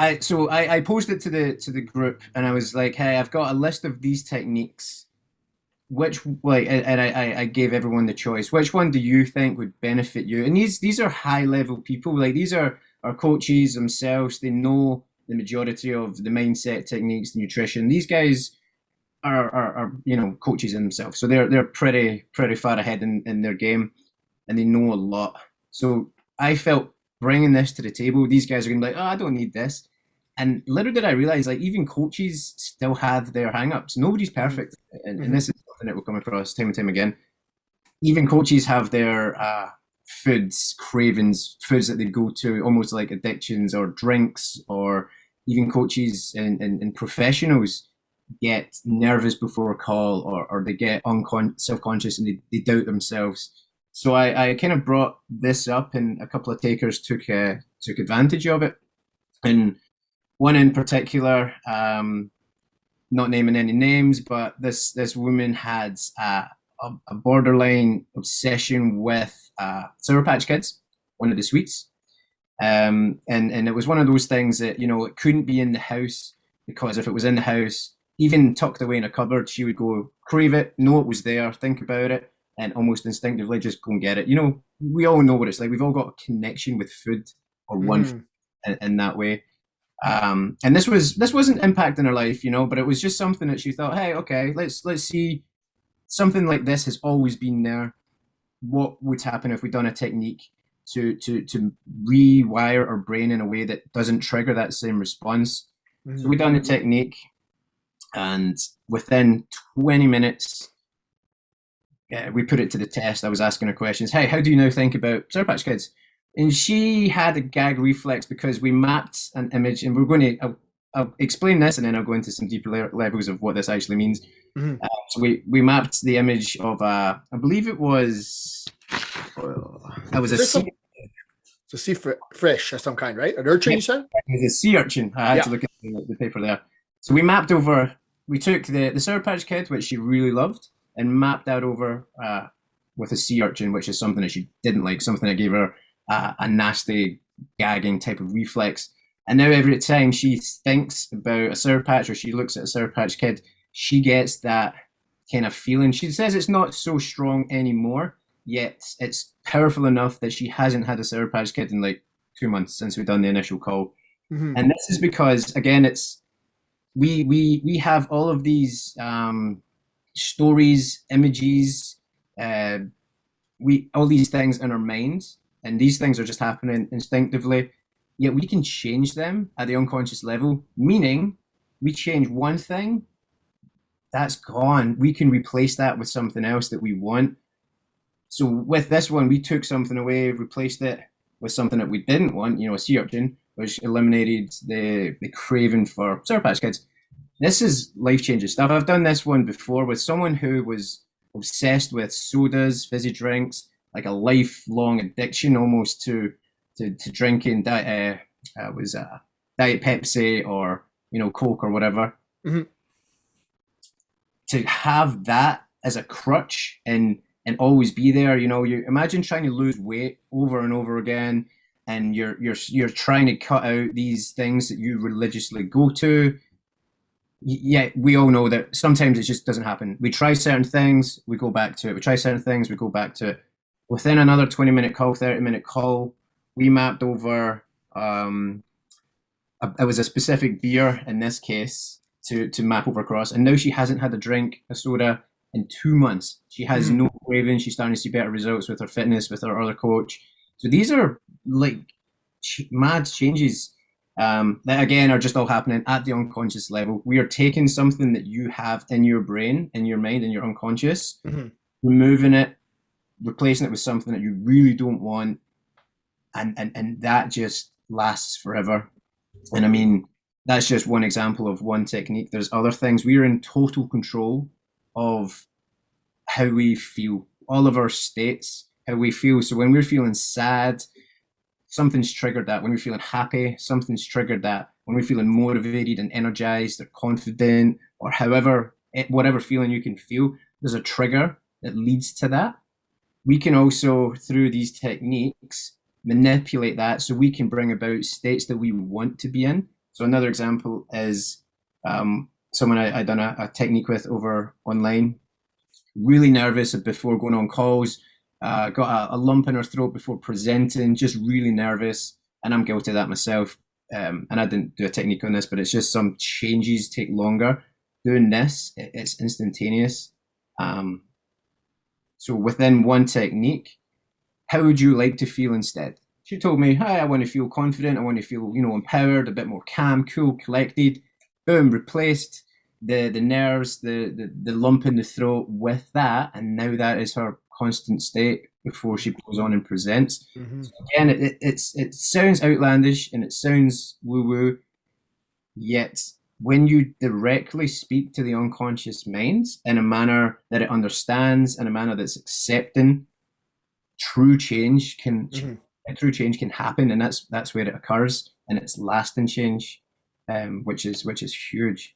I posted to the group and I was like, hey, I've got a list of these techniques. Which like and I gave everyone the choice. Which one do you think would benefit you? And these are high level people. Like these are coaches themselves. They know the majority of the mindset techniques, the nutrition. These guys are coaches in themselves. So they're pretty far ahead in their game and they know a lot. So I felt bringing this to the table, these guys are going to be like, oh, I don't need this. And little did I realize, like, even coaches still have their hang-ups. Nobody's perfect. And this is something that will come across time and time again. Even coaches have their foods, cravings, foods that they go to, almost like addictions or drinks, or even coaches and professionals get nervous before a call, or they get self-conscious and they doubt themselves. So I kind of brought this up, and a couple of takers took advantage of it. And one in particular, not naming any names, but this woman had a borderline obsession with Sour Patch Kids, one of the sweets. And it was one of those things that, it couldn't be in the house, because if it was in the house, even tucked away in a cupboard, she would go crave it, know it was there, think about it, and almost instinctively just go and get it. We all know what it's like. We've all got a connection with food, or one food in that way. And this wasn't impacting her life, but it was just something that she thought, hey, okay, let's see. Something like this has always been there. What would happen if we done a technique to rewire our brain in a way that doesn't trigger that same response? So we done the technique, and within 20 minutes, we put it to the test. I was asking her questions. Hey, how do you now think about Sour Patch Kids? And she had a gag reflex, because we mapped an image, and we're going to, I'll explain this and then I'll go into some deeper levels of what this actually means. So we mapped the image of, I believe it was, It's a sea fish of some kind, right? An urchin, you said? It was a sea urchin. I had to look at the paper there. So we took the Sour Patch Kid, which she really loved, and mapped that over with a sea urchin, which is something that she didn't like, something that gave her a nasty gagging type of reflex. And now every time she thinks about a Sour Patch, or she looks at a Sour Patch Kid, she gets that kind of feeling. She says it's not so strong anymore, yet it's powerful enough that she hasn't had a Sour Patch Kid in like 2 months since we've done the initial call. And this is because, again, it's we have all of these stories, images, all these things in our minds, and these things are just happening instinctively, yet we can change them at the unconscious level, meaning we change one thing, that's gone. We can replace that with something else that we want. So with this one, we took something away, replaced it with something that we didn't want, a sea urchin, which eliminated the craving for Sour Patch Kids. This is life-changing stuff. I've done this one before with someone who was obsessed with sodas, fizzy drinks, like a lifelong addiction almost to drinking Diet Pepsi or Coke or whatever. To have that as a crutch and always be there, you imagine trying to lose weight over and over again, and you're trying to cut out these things that you religiously go to. Yeah, we all know that sometimes it just doesn't happen. We try certain things, we go back to it. We try certain things, we go back to it. Within another 20-minute call, 30-minute call, we mapped over, it was a specific beer in this case to map over across. And now she hasn't had a soda in 2 months. She has no craving. She's starting to see better results with her fitness, with her other coach. So these are like mad changes that, again, are just all happening at the unconscious level. We are taking something that you have in your brain, in your mind, in your unconscious, removing it, replacing it with something that you really don't want, and that just lasts forever. And I mean, that's just one example of one technique. There's other things. We are in total control of how we feel, all of our states, how we feel. So when we're feeling sad, something's triggered that. When we're feeling happy, something's triggered that. When we're feeling motivated and energized or confident, or whatever feeling you can feel, there's a trigger that leads to that. we can also, through these techniques, manipulate that so we can bring about states that we want to be in. So another example is someone I done a technique with over online, really nervous before going on calls, got a lump in her throat before presenting, just really nervous. And I'm guilty of that myself. And I didn't do a technique on this, but it's just some changes take longer. Doing this, it's instantaneous. So within one technique, how would you like to feel instead? She told me, hi, I want to feel confident. I want to feel, empowered, a bit more calm, cool, collected. Boom, replaced the nerves, the lump in the throat with that. And now that is her constant state before she goes on and presents. Mm-hmm. So again, it sounds outlandish and it sounds woo-woo, yet when you directly speak to the unconscious mind in a manner that it understands, in a manner that's accepting, true change can true change can happen, and that's where it occurs, and it's lasting change, which is huge.